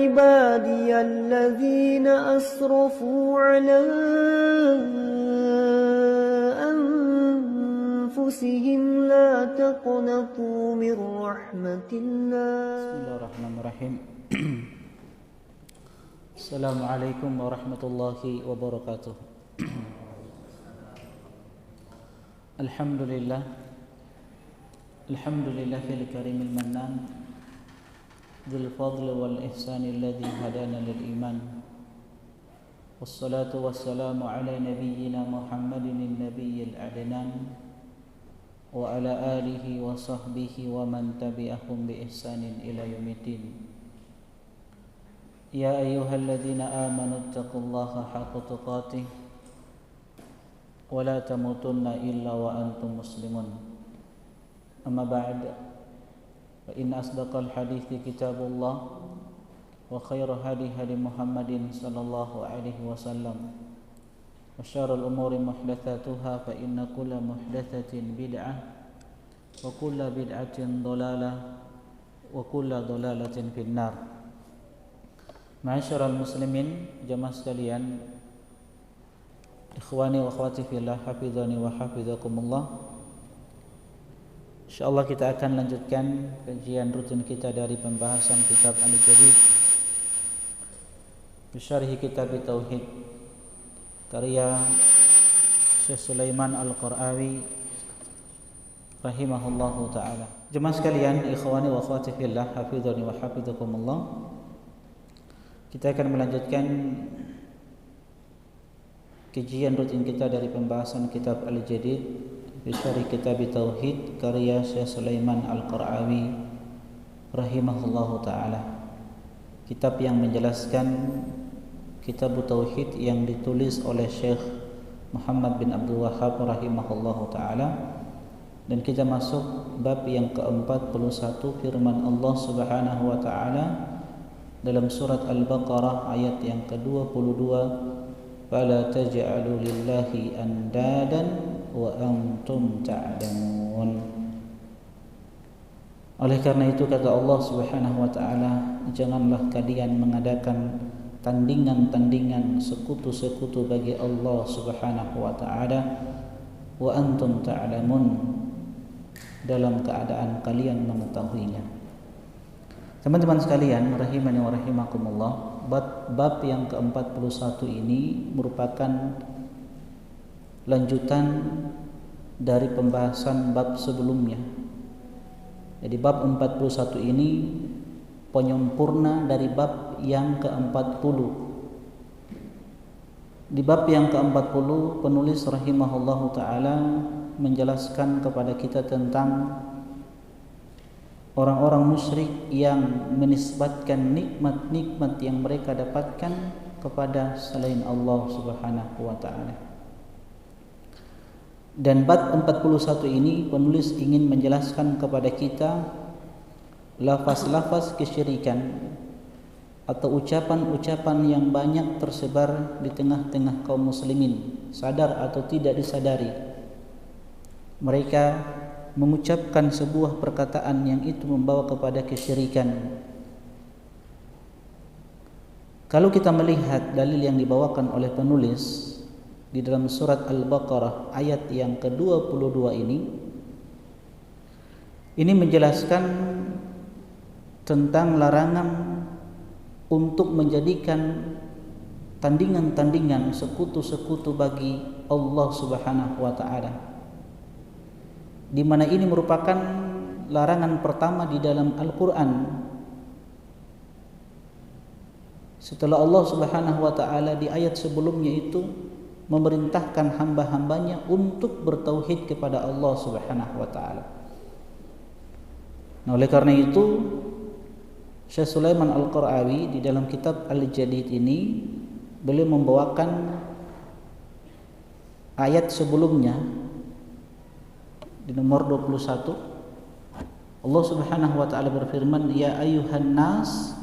عبادي الذين أسرفوا على أنفسهم لا تقنطوا من رحمة الله. بسم الله الرحمن الرحيم. السلام عليكم ورحمة الله وبركاته. الحمد لله الكريم المنان ذي الفضل والإحسان الذي هدانا للإيمان، والصلاة والسلام على نبينا محمد النبي الأعدنان وعلى آله وصحبه ومن تبعهم بإحسان إلى يوم الدين. يا أيها الذين آمنوا اتقوا الله حق تقاته ولا تموتن إلا وأنتم مسلمون. أما بعد، فإن أصدق الحديث كتاب الله، وخير هدي هدي محمد صلى الله عليه وسلم، وشر الأمور محدثاتها، فإن كل محدثة بدعة، وكل بدعة ضلالة، وكل ضلالة في النار. Ma'asyiral muslimin, jamaah sekalian, ikhwani wa akhwati fillah, hafizani wa hafizakumullah. Insyaallah kita akan lanjutkan kajian rutin kita dari pembahasan kitab Al-Jadid Syarh Kitab Tauhid karya Syekh Sulaiman Al-Qarawi rahimahullahu taala. Jemaah sekalian, ikhwani wa akhwati fillah, hafizani wa hafizakumullah. Kita akan melanjutkan kajian rutin kita dari pembahasan kitab Al-Jadid Syarh Kitab Tauhid karya Syekh Sulaiman Al-Qarawi rahimahullahu taala. Kitab yang menjelaskan kitab Tauhid yang ditulis oleh Syekh Muhammad bin Abdul Wahhab rahimahullahu taala. Dan kita masuk bab yang ke-41, firman Allah Subhanahu wa taala dalam surat Al-Baqarah ayat yang ke-22, fala taj'alu lillahi andadan wa antum ta'lamun. Oleh karena itu kata Allah Subhanahu wa taala, janganlah kalian mengadakan tandingan-tandingan sekutu-sekutu bagi Allah Subhanahu wa taala wa antum ta'lamun, dalam keadaan kalian mengetahuinya. Teman-teman sekalian, rahimani wa rahimakumullah, bab yang ke-41 ini merupakan lanjutan dari pembahasan bab sebelumnya. Jadi bab 41 ini penyempurna dari bab yang ke-40. Di bab yang ke-40 penulis rahimahullahu taala menjelaskan kepada kita tentang orang-orang musyrik yang menisbatkan nikmat-nikmat yang mereka dapatkan kepada selain Allah Subhanahu wa taala. Dan bab 41 ini penulis ingin menjelaskan kepada kita lafaz-lafaz kesyirikan atau ucapan-ucapan yang banyak tersebar di tengah-tengah kaum muslimin, sadar atau tidak disadari. Mereka mengucapkan sebuah perkataan yang itu membawa kepada kesyirikan. Kalau kita melihat dalil yang dibawakan oleh penulis di dalam surat Al-Baqarah ayat yang ke-22 ini menjelaskan tentang larangan untuk menjadikan tandingan-tandingan sekutu-sekutu bagi Allah Subhanahu wa taala, di mana ini merupakan larangan pertama di dalam Al-Quran. Setelah Allah Subhanahu wa taala di ayat sebelumnya itu memerintahkan hamba-hambanya untuk bertauhid kepada Allah Subhanahu wa taala. Nah, oleh karena itu Syekh Sulaiman Al-Qarawi di dalam kitab Al-Jadid ini beliau membawakan ayat sebelumnya di nomor 21. Allah Subhanahu wa taala berfirman, ya ayyuhan nas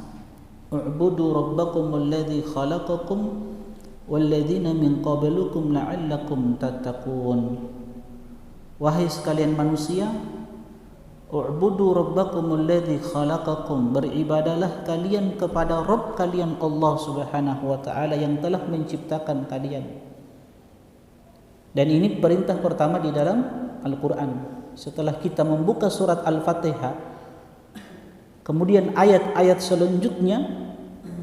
u'budu rabbakumul ladzi khalaqakum walladzina min qablikum la'allakum tattaqun. Wahai sekalian manusia, U'budu rabbakumul ladzi khalaqakum, beribadalah kalian kepada Rabb kalian Allah Subhanahu wa taala yang telah menciptakan kalian. Dan ini perintah pertama di dalam Al-Qur'an. Setelah kita membuka surat Al-Fatihah, kemudian ayat-ayat selanjutnya,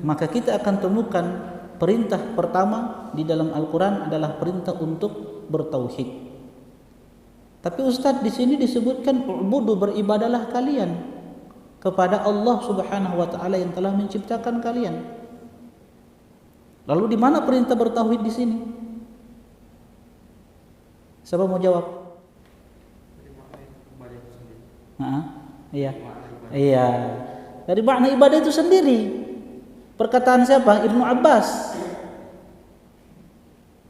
maka kita akan temukan perintah pertama di dalam Al-Qur'an adalah perintah untuk bertauhid. Tapi Ustaz, di sini disebutkan ubudu, beribadalah kalian kepada Allah Subhanahu wa taala yang telah menciptakan kalian. Lalu di mana perintah bertauhid di sini? Siapa mau jawab? Iya. Iya. Dari makna ibadah itu sendiri. Perkataan siapa? Ibnu Abbas.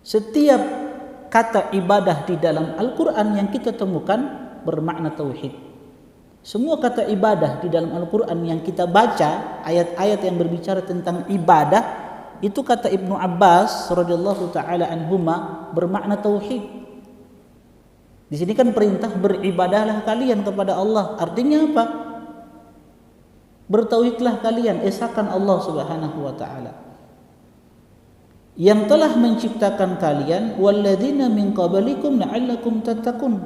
Setiap kata ibadah di dalam Al-Quran yang kita temukan bermakna tauhid. Semua kata ibadah di dalam Al-Quran yang kita baca, ayat-ayat yang berbicara tentang ibadah, itu kata Ibnu Abbas radhiyallahu taala anhuma bermakna tauhid. Di sini kan perintah beribadahlah kalian kepada Allah. Artinya apa? Bertauhidlah kalian, esakan Allah Subhanahu wa taala yang telah menciptakan kalian, walladzina min qablikum la'allakum tattaqun.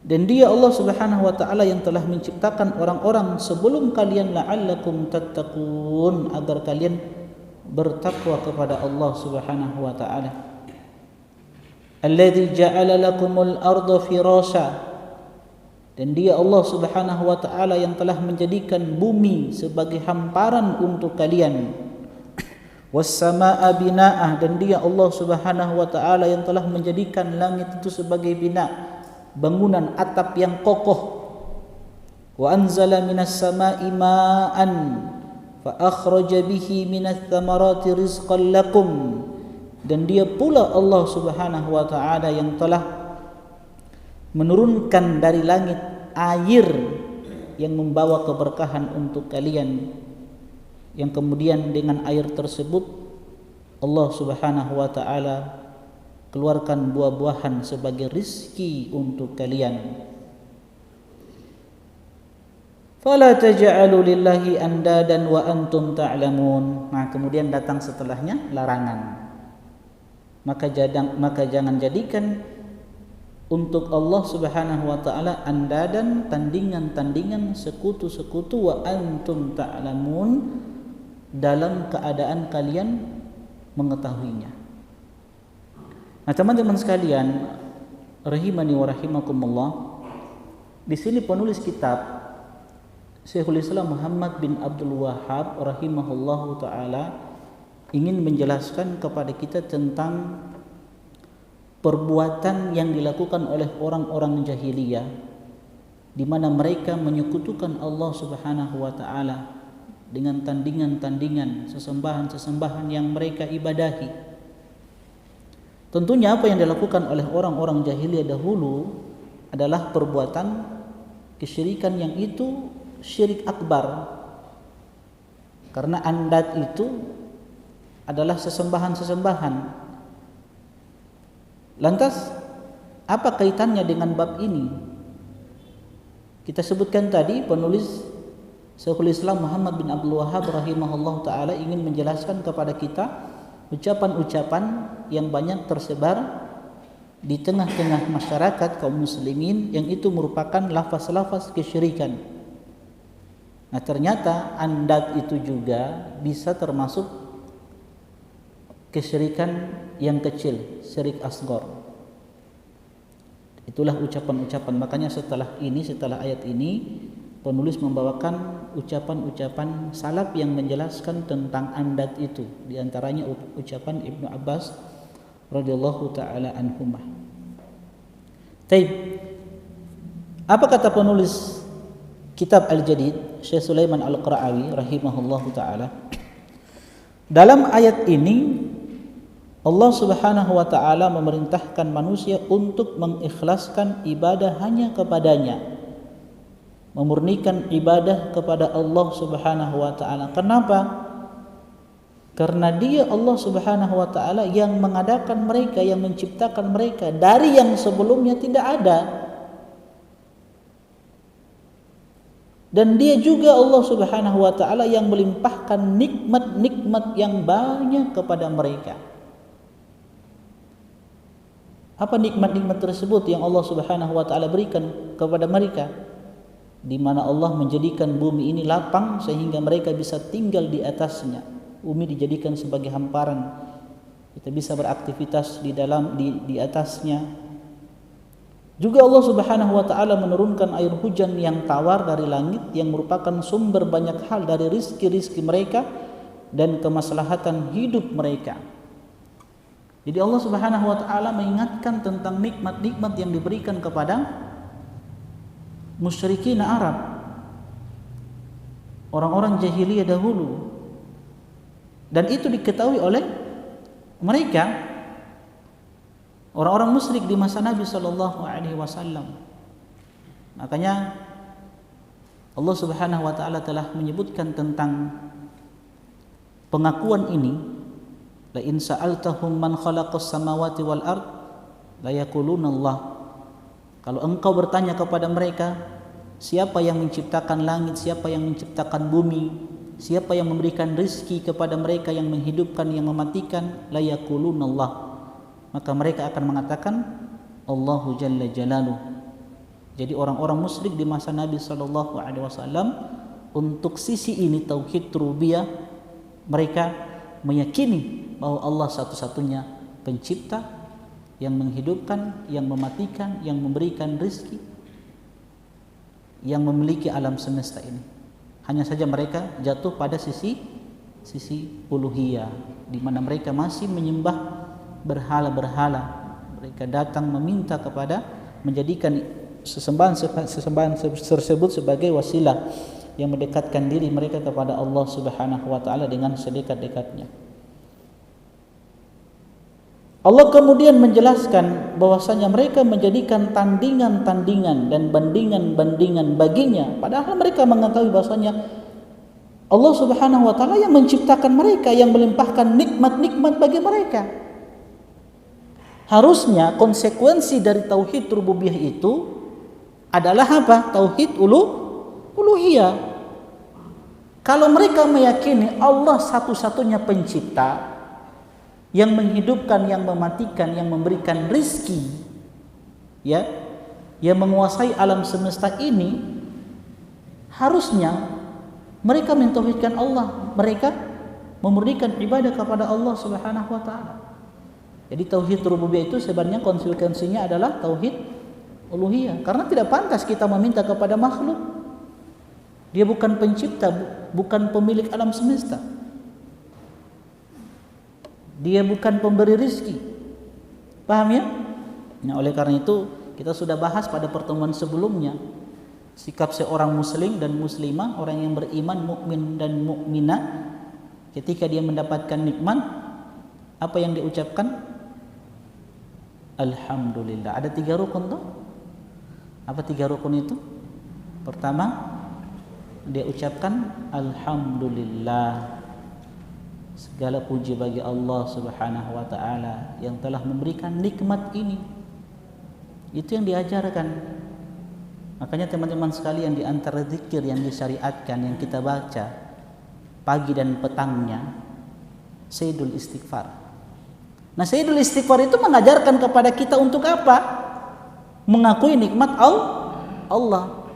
Dan dia Allah Subhanahu wa taala yang telah menciptakan orang-orang sebelum kalian, la'allakum tattaqun, agar kalian bertakwa kepada Allah Subhanahu wa taala. Alladzi ja'ala lakumul arda firasha, dan dia Allah Subhanahu wa taala yang telah menjadikan bumi sebagai hamparan untuk kalian. Was-samaa'a bina'ah, dan dia Allah Subhanahu wa taala yang telah menjadikan langit itu sebagai bina, bangunan atap yang kokoh. Wa anzala minas samaa'i ma'an fa akhraja bihi minats thamarati rizqan lakum, dan dia pula Allah Subhanahu wa taala yang telah menurunkan dari langit air yang membawa keberkahan untuk kalian, yang kemudian dengan air tersebut Allah Subhanahu wa taala keluarkan buah-buahan sebagai rizki untuk kalian. Fala taj'alu lillahi andadan wa antum ta'lamun. Nah, kemudian datang setelahnya larangan. Maka jangan jadikan untuk Allah Subhanahu wa taala andadan, tandingan-tandingan, sekutu-sekutu, wa antum ta'lamun, dalam keadaan kalian mengetahuinya. Nah, teman-teman sekalian, rahimani wa rahimakumullah, di sini penulis kitab Syekhul Islam Muhammad bin Abdul Wahhab rahimahullahu taala ingin menjelaskan kepada kita tentang perbuatan yang dilakukan oleh orang-orang jahiliyah, di mana mereka menyekutukan Allah Subhanahu wa taala dengan tandingan-tandingan, sesembahan-sesembahan yang mereka ibadahi. Tentunya apa yang dilakukan oleh orang-orang jahiliyah dahulu adalah perbuatan kesyirikan yang itu syirik akbar. Karena andat itu adalah sesembahan-sesembahan. Lantas apa kaitannya dengan bab ini? Kita sebutkan tadi penulis Syekhul Islam Muhammad bin Abdul Wahhab rahimahullah ta'ala ingin menjelaskan kepada kita ucapan-ucapan yang banyak tersebar di tengah-tengah masyarakat kaum muslimin yang itu merupakan lafaz-lafaz kesyirikan. Nah, ternyata andat itu juga bisa termasuk kesyirikan yang kecil, syirik asghar. Itulah ucapan-ucapan. Makanya setelah ayat ini penulis membawakan ucapan-ucapan salaf yang menjelaskan tentang andat itu, di antaranya ucapan Ibnu Abbas radhiyallahu taala anhumah. Taib. Apa kata penulis kitab Al-Jadid, Syekh Sulaiman Al-Qur'awi rahimahullahu taala? Dalam ayat ini Allah Subhanahu wa taala memerintahkan manusia untuk mengikhlaskan ibadah hanya kepadanya, memurnikan ibadah kepada Allah Subhanahu wa taala. Kenapa? Karena dia Allah Subhanahu wa taala yang mengadakan mereka, yang menciptakan mereka dari yang sebelumnya tidak ada. Dan dia juga Allah Subhanahu wa taala yang melimpahkan nikmat-nikmat yang banyak kepada mereka. Apa nikmat-nikmat tersebut yang Allah Subhanahu wa taala berikan kepada mereka? Di mana Allah menjadikan bumi ini lapang sehingga mereka bisa tinggal di atasnya. Bumi dijadikan sebagai hamparan. Kita bisa beraktivitas di atasnya. Juga Allah Subhanahu wa taala menurunkan air hujan yang tawar dari langit yang merupakan sumber banyak hal dari rizki-rizki mereka dan kemaslahatan hidup mereka. Jadi Allah Subhanahu wa taala mengingatkan tentang nikmat-nikmat yang diberikan kepada musyrikin Arab, orang-orang jahiliyah dahulu, dan itu diketahui oleh mereka, orang-orang musyrik di masa Nabi Sallallahu Alaihi Wasallam. Makanya Allah Subhanahu Wa Taala telah menyebutkan tentang pengakuan ini. La in sa'altahum man khalaqas samawati wal ard la yaquluna Allah. Kalau engkau bertanya kepada mereka, siapa yang menciptakan langit, siapa yang menciptakan bumi, siapa yang memberikan rizki kepada mereka, yang menghidupkan, yang mematikan, la yaqulunallah. Maka mereka akan mengatakan Allahu Jalla Jalaluh. Jadi orang-orang musyrik di masa Nabi Sallallahu Alaihi Wasallam, untuk sisi ini tauhid rububiyah, mereka meyakini bahwa Allah satu-satunya pencipta, yang menghidupkan, yang mematikan, yang memberikan rizki, yang memiliki alam semesta ini. Hanya saja mereka jatuh pada sisi uluhiyah, di mana mereka masih menyembah berhala-berhala. Mereka datang meminta kepada, menjadikan sesembahan tersebut sebagai wasilah yang mendekatkan diri mereka kepada Allah Subhanahu wa taala dengan sedekat-dekatnya. Allah kemudian menjelaskan bahwasanya mereka menjadikan tandingan-tandingan dan bandingan-bandingan baginya, padahal mereka mengetahui bahwasanya Allah Subhanahu wa taala yang menciptakan mereka, yang melimpahkan nikmat-nikmat bagi mereka. Harusnya konsekuensi dari tauhid rububiyah itu adalah apa? Tauhid uluhiyah. Kalau mereka meyakini Allah satu-satunya pencipta, yang menghidupkan, yang mematikan, yang memberikan rizki, ya, yang menguasai alam semesta ini, harusnya mereka mentauhidkan Allah, mereka memurnikan ibadah kepada Allah Subhanahu wa taala. Jadi tauhid rububiyah itu sebenarnya konsekuensinya adalah tauhid uluhiyah, karena tidak pantas kita meminta kepada makhluk. Dia bukan pencipta, bukan pemilik alam semesta. Dia bukan pemberi rizki. Paham ya? Nah, oleh karena itu kita sudah bahas pada pertemuan sebelumnya sikap seorang muslim dan muslimah, orang yang beriman, mukmin dan mukminah, ketika dia mendapatkan nikmat, apa yang diucapkan? Alhamdulillah. Ada 3 rukun tuh. Apa 3 rukun itu? Pertama, dia ucapkan alhamdulillah. Segala puji bagi Allah Subhanahu wa taala yang telah memberikan nikmat ini. Itu yang diajarkan. Makanya teman-teman sekalian, di antara zikir yang disyariatkan yang kita baca pagi dan petangnya, Sayyidul Istighfar. Nah, Sayyidul Istighfar itu mengajarkan kepada kita untuk apa? Mengakui nikmat Allah.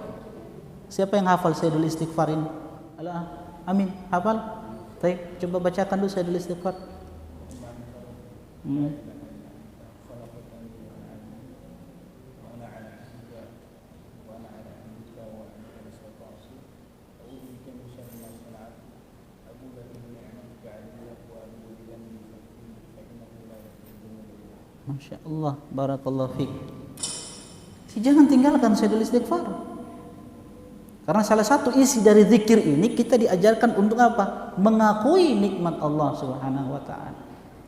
Siapa yang hafal Sayyidul Istighfar ini? Amin, hafal? Baik, coba bacakan dulu Sayyidul Istighfar. Masya Allah, barakallahu fiik. Jangan tinggalkan Sayyidul Istighfar. Karena salah satu isi dari zikir ini kita diajarkan untuk apa? Mengakui nikmat Allah Subhanahu wa taala.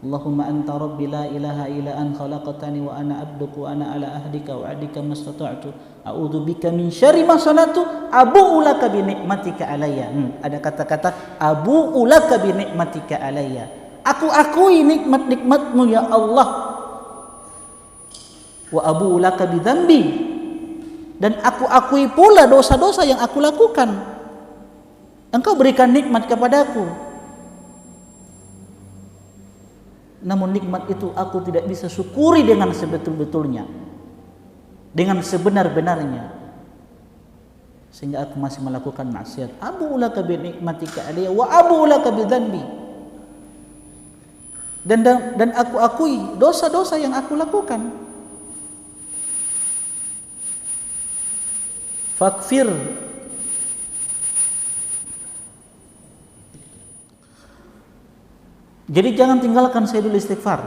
Allahumma anta rabbi la ilaha illa anta khalaqtani wa ana abduka wa ana ala ahdika wa adika mastata'tu a'udzu bika min syarri ma sanatu abu'u laka bi nikmatika alayya. Ada kata-kata abu'u laka bi nikmatika alayya. Aku akui nikmat-nikmatmu ya Allah. Wa abu'u laka bi dzambi. dan aku akui pula dosa-dosa yang aku lakukan. Engkau berikan nikmat kepadaku, namun nikmat itu aku tidak bisa syukuri dengan sebetul-betulnya, dengan sebenar-benarnya, sehingga aku masih melakukan maksiat. Abu laka bi nikmatika alayya wa abu laka bi dzanbi. Dan aku akui dosa-dosa yang aku lakukan. Fakfir, jadi jangan tinggalkan sayyidul istighfar.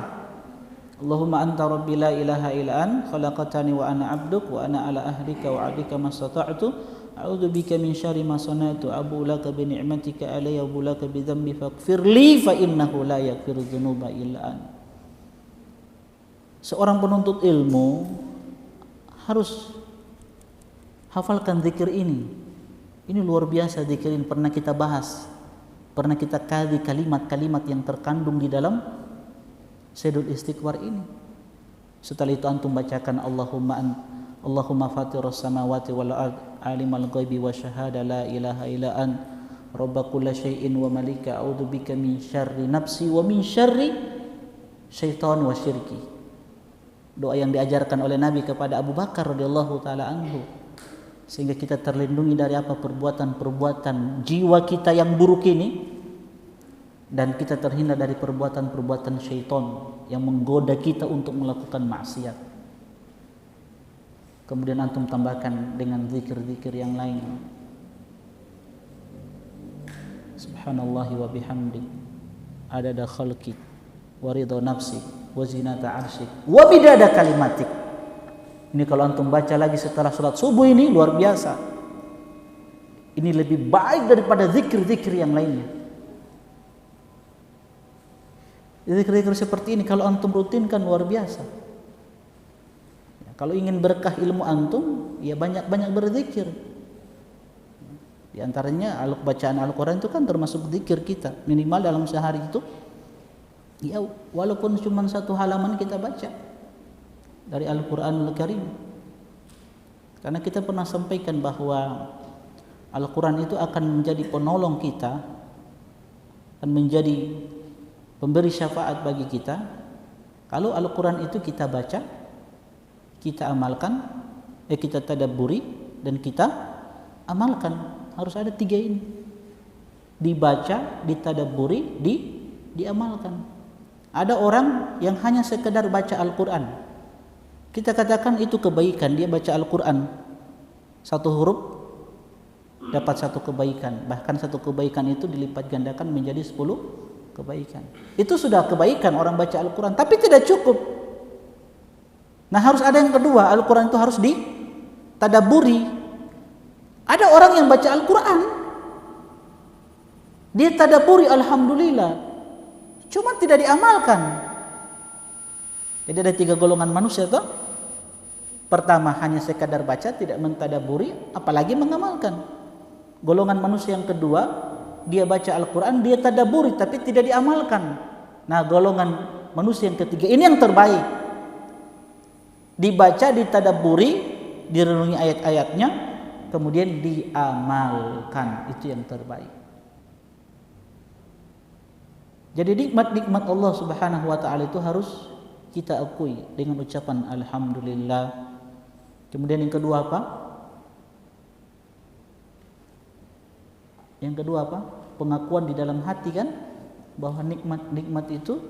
Allahumma anta rabbi la ilaha illa an khalaqtani wa ana 'abduk wa ana ala ahdika wa 'adika mastata'tu a'udzu bika min syarri ma sana'tu abu laka bi ni'matika alayya wa laka bi dhanbi faghfir li fa innahu la yaghfiru dzunuba illa an. Seorang penuntut ilmu harus hafalkan zikir ini. Ini luar biasa zikir ini, pernah kita bahas, pernah kita kaji kalimat-kalimat yang terkandung di dalam sayyidul istighfar ini. Setelah itu antum bacakan Allahumma fatiras samawati wal ard alimal ghaibi wasyahada la ilaha illa an rabb kulli syai'in wa malika a'udzu bika min syarri nafsi wa min syarri syaitan wa syirki. Doa yang diajarkan oleh Nabi kepada Abu Bakar radhiyallahu taala anhu, sehingga kita terlindungi dari apa perbuatan-perbuatan jiwa kita yang buruk ini, dan kita terhindar dari perbuatan-perbuatan syaitan yang menggoda kita untuk melakukan maksiat. Kemudian antum tambahkan dengan zikir-zikir yang lain. Subhanallahi wa bihamdi adada khalqi wa ridha nafsi wa zinata arsyik wa bidada kalimatik. Ini kalau antum baca lagi setelah salat subuh ini luar biasa. Ini lebih baik daripada zikir-zikir yang lainnya. Zikir-zikir seperti ini kalau antum rutinkan luar biasa. Ya, kalau ingin berkah ilmu antum, ya banyak-banyak berzikir. Di antaranya bacaan Al-Quran itu kan termasuk zikir kita. Minimal dalam sehari itu, ya walaupun cuma satu halaman kita baca dari Al-Quranul Karim. Karena kita pernah sampaikan bahwa Al-Quran itu akan menjadi penolong kita, akan menjadi pemberi syafaat bagi kita kalau Al-Quran itu kita baca, kita amalkan, kita tadabburi dan kita amalkan. Harus ada tiga ini: dibaca, ditadabburi, diamalkan. Ada orang yang hanya sekedar baca Al-Quran, kita katakan itu kebaikan. Dia baca Al-Quran, satu huruf dapat satu kebaikan. Bahkan satu kebaikan itu dilipat gandakan menjadi 10 kebaikan. Itu sudah kebaikan orang baca Al-Quran, tapi tidak cukup. Nah, harus ada yang kedua. Al-Quran itu harus ditadabburi. Ada orang yang baca Al-Quran, dia tadabburi, alhamdulillah, cuma tidak diamalkan. Jadi ada 3 golongan manusia toh. Pertama, hanya sekadar baca, tidak mentadabburi, apalagi mengamalkan. Golongan manusia yang kedua, dia baca Al-Quran, dia tadabburi, tapi tidak diamalkan. Nah, golongan manusia yang ketiga ini yang terbaik. Dibaca, ditadabburi, direnungi ayat-ayatnya, kemudian diamalkan. Itu yang terbaik. Jadi nikmat-nikmat Allah Subhanahu wa taala itu harus kita akui dengan ucapan alhamdulillah. Kemudian yang kedua apa? Yang kedua apa? Pengakuan di dalam hati kan, bahwa nikmat-nikmat itu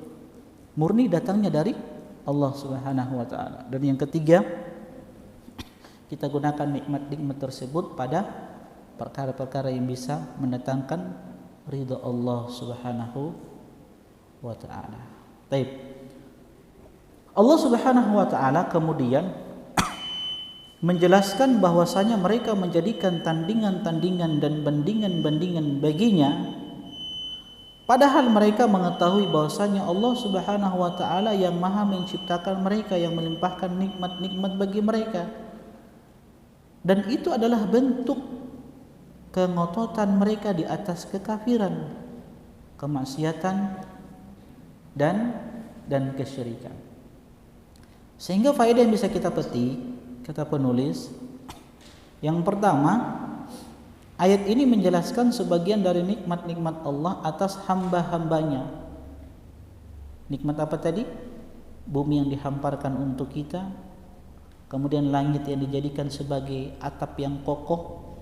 murni datangnya dari Allah Subhanahu wa taala. Dan yang ketiga, kita gunakan nikmat-nikmat tersebut pada perkara-perkara yang bisa mendatangkan ridha Allah Subhanahu wa taala. Baik. Allah Subhanahu wa taala kemudian menjelaskan bahwasanya mereka menjadikan tandingan-tandingan dan bandingan-bandingan baginya, padahal mereka mengetahui bahwasanya Allah Subhanahu wa taala yang Maha menciptakan mereka, yang melimpahkan nikmat-nikmat bagi mereka. Dan itu adalah bentuk kengototan mereka di atas kekafiran, kemaksiatan dan kesyirikan. Sehingga faedah yang bisa kita petik, kata penulis, Yang pertama, ayat ini menjelaskan sebagian dari nikmat-nikmat Allah atas hamba-hambanya. Nikmat apa tadi? Bumi yang dihamparkan untuk kita, kemudian langit yang dijadikan sebagai atap yang kokoh,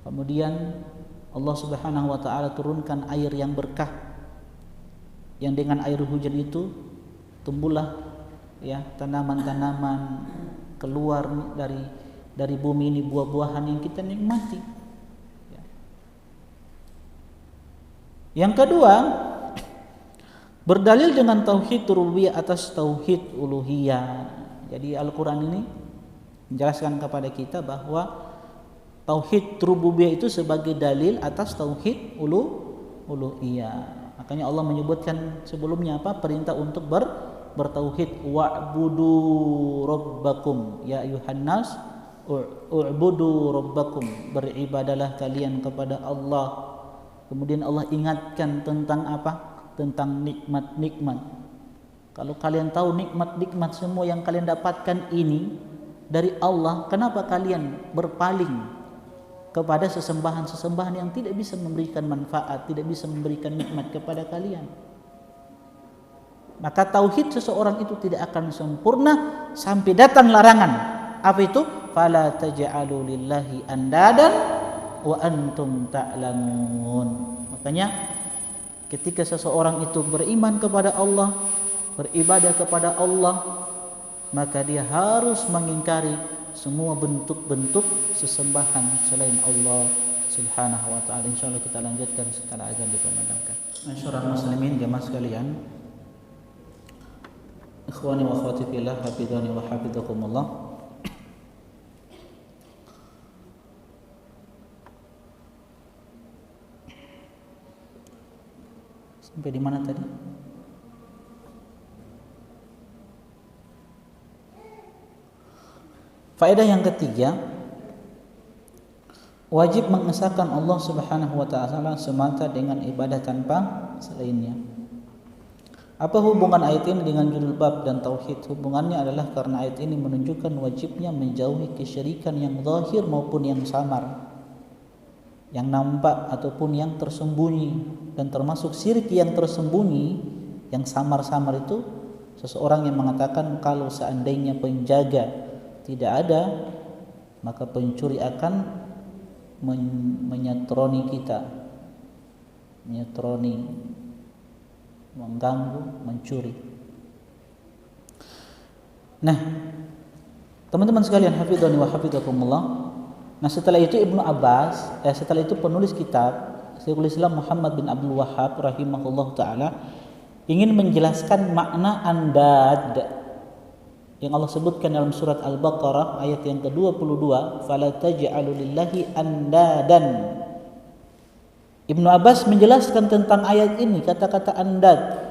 kemudian Allah Subhanahu wa taala turunkan air yang berkah, yang dengan air hujan itu tumbuhlah ya tanaman-tanaman, keluar dari bumi ini buah-buahan yang kita nikmati. Ya. Yang kedua, berdalil dengan tauhid rububiyah atas tauhid uluhiyah. Jadi Al-Quran ini menjelaskan kepada kita bahwa tauhid rububiyah itu sebagai dalil atas tauhid uluhiyah. Makanya Allah menyebutkan sebelumnya apa? Perintah untuk bertauhid. Wa'budu rabbakum ya ayuhan nas, u'budu rabbakum, beribadalah kalian kepada Allah. Kemudian Allah ingatkan tentang apa? Tentang nikmat-nikmat. Kalau kalian tahu nikmat-nikmat semua yang kalian dapatkan ini dari Allah, kenapa kalian berpaling kepada sesembahan-sesembahan yang tidak bisa memberikan manfaat, tidak bisa memberikan nikmat kepada kalian? Maka tauhid seseorang itu tidak akan sempurna sampai datang larangan. Apa itu? Fala taj'alu lillahi andadan wa antum ta'lamun. Makanya ketika seseorang itu beriman kepada Allah, beribadah kepada Allah, maka dia harus mengingkari semua bentuk-bentuk sesembahan selain Allah Subhanahu wa taala. Insyaallah kita lanjutkan setelah azan dikumandangkan. Masyarakat muslimin jemaah sekalian, ikhwani wa akhwati fillah, hafizani wa hafizakumullah. Sampai di mana tadi? Faedah yang ketiga, wajib mengesahkan Allah Subhanahu wa taala semata dengan ibadah tanpa selainnya. Apa hubungan ayat ini dengan judul bab dan tauhid? Hubungannya adalah karena ayat ini menunjukkan wajibnya menjauhi kesyirikan yang zahir maupun yang samar, yang nampak ataupun yang tersembunyi. Dan termasuk syirik yang tersembunyi, yang samar-samar itu seseorang yang mengatakan kalau seandainya penjaga tidak ada, maka pencuri akan menyetroni kita, menyetroni, mengganggu, mencuri. Nah, teman-teman sekalian, hafizani wa hafizakumullah. Nah, setelah itu Ibnu Abbas, setelah itu penulis kitab Syekhul Islam Muhammad bin Abdul Wahhab rahimahullah taala ingin menjelaskan makna andad yang Allah sebutkan dalam surat Al-Baqarah ayat yang ke-22, fala taj'alu lillahi andadan. Ibnu Abbas menjelaskan tentang ayat ini, kata-kata andad.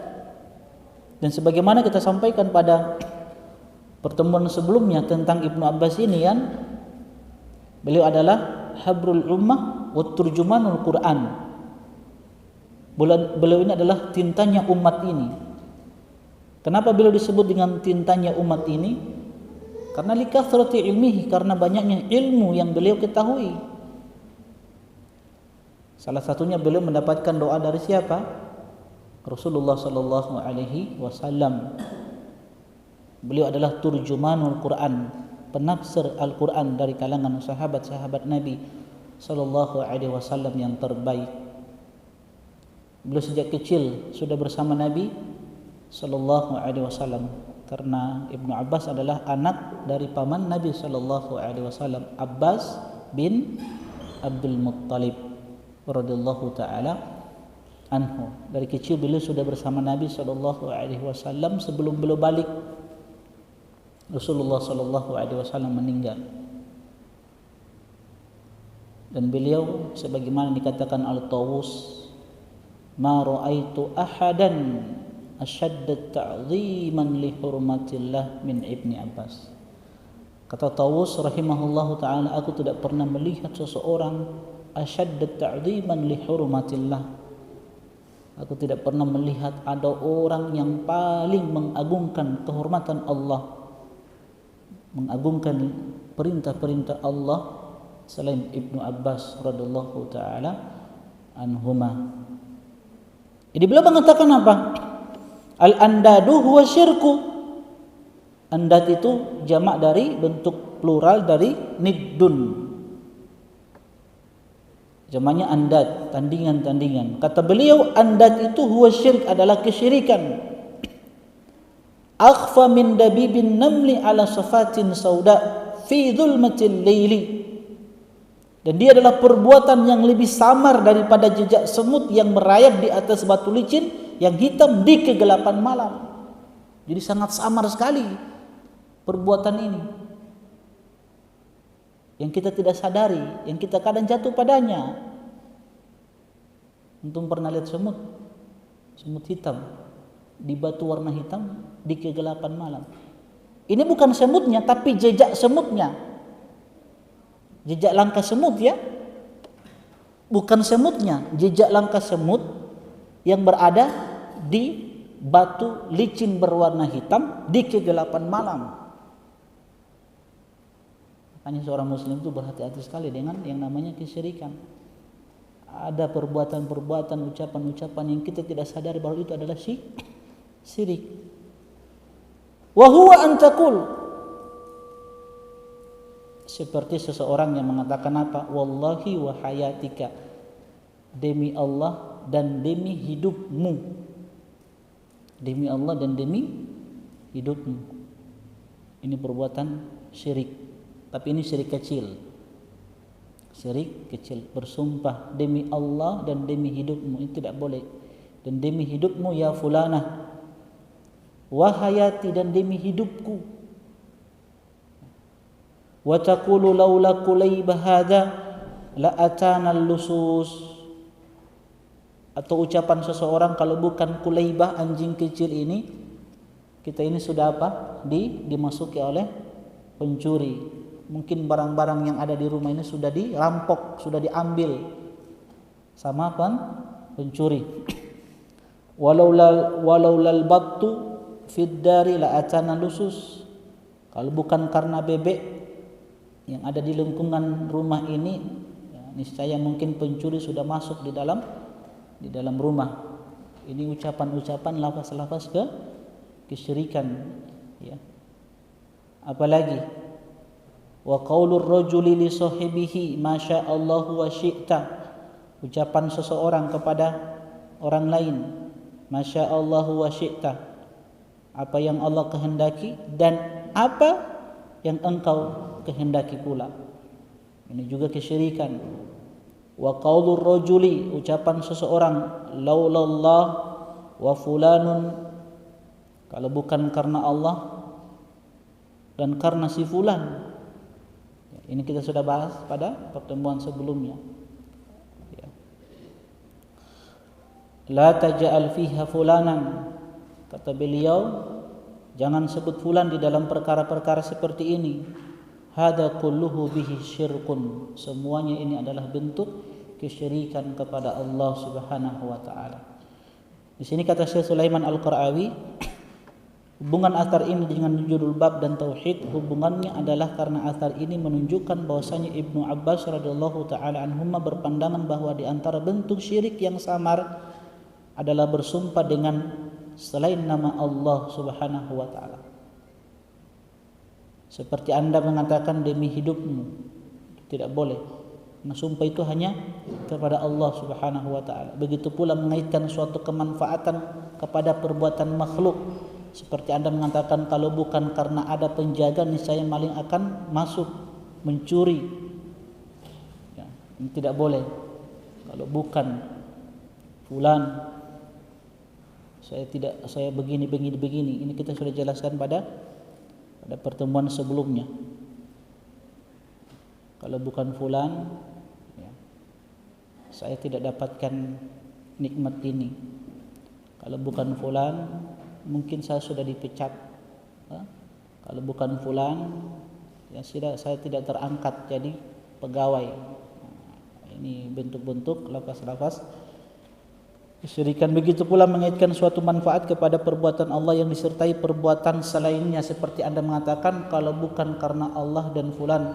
Dan sebagaimana kita sampaikan pada pertemuan sebelumnya tentang Ibnu Abbas ini kan, beliau adalah habrul ummah wa turjumanul Quran. Beliau ini adalah tintanya umat ini. Kenapa beliau disebut dengan tintanya umat ini? Karena likathrati ilmihi, karena banyaknya ilmu yang beliau ketahui. Salah satunya beliau mendapatkan doa dari siapa? Rasulullah sallallahu alaihi wasallam. Beliau adalah turjumanul Quran, penafsir Al-Quran dari kalangan sahabat-sahabat Nabi sallallahu alaihi wasallam yang terbaik. Beliau sejak kecil sudah bersama Nabi sallallahu alaihi wasallam, karena Ibnu Abbas adalah anak dari paman Nabi sallallahu alaihi wasallam, Abbas bin Abdul Muttalib radhiyallahu taala anhu. Dari kecil beliau sudah bersama Nabi sallallahu alaihi wasallam. Sebelum beliau balik, Rasulullah sallallahu alaihi wasallam meninggal. Dan beliau sebagaimana dikatakan Al-Tawus, ma ra'aitu ahadan asyadda ta'ziman li hurmatillah min Ibni Abbas. Kata Tawus rahimahullahu ta'ala, aku tidak pernah melihat seseorang asyadda ta'ziman li hurmatillah. Aku tidak pernah melihat ada orang yang paling mengagungkan kehormatan Allah, mengagungkan perintah-perintah Allah selain Ibnu Abbas radhiyallahu taala anhuma. Jadi beliau mengatakan apa? Al-andadu huwa syirku. Andad itu jamak dari bentuk plural dari niddun. Jamaknya andad, tandingan-tandingan. Kata beliau, andad itu huwa syirk, adalah kesyirikan. Akhfa min dabibin namli ala safatin sauda fi dhulmatil laili. Dan dia adalah perbuatan yang lebih samar daripada jejak semut yang merayap di atas batu licin yang hitam di kegelapan malam. Jadi sangat samar sekali perbuatan ini, yang kita tidak sadari, yang kita kadang jatuh padanya. Antum pernah lihat semut hitam di batu warna hitam di kegelapan malam? Ini bukan semutnya, tapi jejak semutnya, jejak langkah semut ya, bukan semutnya, jejak langkah semut yang berada di batu licin berwarna hitam di kegelapan malam. Makanya seorang muslim itu berhati-hati sekali dengan yang namanya kesyirikan. Ada perbuatan-perbuatan, ucapan-ucapan yang kita tidak sadar bahwa itu adalah syirik. Wa huwa an taqul, seperti seseorang yang mengatakan apa? Wallahi wa hayatika, demi Allah dan demi hidupmu. Demi Allah dan demi hidupmu. Ini perbuatan syirik. Tapi ini syirik kecil. Syirik kecil. Bersumpah demi Allah dan demi hidupmu, itu tidak boleh. Dan demi hidupmu ya fulanah, wa hayati, dan demi hidupku. Wa taqulu laula kulayba hadha la atana lusus. Atau ucapan seseorang, kalau bukan Kulaybah, anjing kecil ini, kita ini sudah apa? Dimasuki oleh pencuri. Mungkin barang-barang yang ada di rumah ini sudah dirampok, sudah diambil sama pencuri. Walaulal battu fid dari la atana lusus. Kalau bukan karena bebek yang ada di lingkungan rumah ini, ya, niscaya mungkin pencuri sudah masuk di dalam rumah. Ini ucapan-ucapan, lafaz-lafaz kesyirikan, ya. Apalagi wa qaulur rajuli li sahibihi masya Allah wa syi'ta, ucapan seseorang kepada orang lain, masya Allah wa syi'ta, apa yang Allah kehendaki dan apa yang engkau kehendaki pula. Ini juga kesyirikan. Wa qaulur rajuli, ucapan seseorang, laulallah wa fulanun, kalau bukan karena Allah dan karena si fulan. Ini kita sudah bahas pada pertemuan sebelumnya. Ya. La taj'al fiha fulanan, kata beliau, jangan sebut fulan di dalam perkara-perkara seperti ini. Hada kulluhu bihi syirkun, semuanya ini adalah bentuk kesyirikan kepada Allah Subhanahu wa taala. Di sini kata Syekh Sulaiman Al-Qarawi, hubungan athar ini dengan judul bab dan tauhid, hubungannya adalah karena athar ini menunjukkan bahwasanya Ibnu Abbas radhiyallahu taala anhuma berpandangan bahwa di antara bentuk syirik yang samar adalah bersumpah dengan selain nama Allah Subhanahu wa taala. Seperti Anda mengatakan demi hidupmu, tidak boleh. Nah, sumpah itu hanya kepada Allah Subhanahu wa taala. Begitu pula mengaitkan suatu kemanfaatan kepada perbuatan makhluk. Seperti Anda mengatakan kalau bukan karena ada penjaga niscaya maling akan masuk mencuri. Ya, ini tidak boleh. Kalau bukan fulan, saya begini. Ini kita sudah jelaskan pada pertemuan sebelumnya. Kalau bukan fulan, ya, saya tidak dapatkan nikmat ini. Kalau bukan fulan, mungkin saya sudah dipecat. Kalau bukan fulan, ya saya tidak terangkat jadi pegawai. Ini bentuk-bentuk lafaz-lafaz kesyirikan. Begitu pula mengaitkan suatu manfaat kepada perbuatan Allah yang disertai perbuatan selainnya, seperti Anda mengatakan kalau bukan karena Allah dan fulan,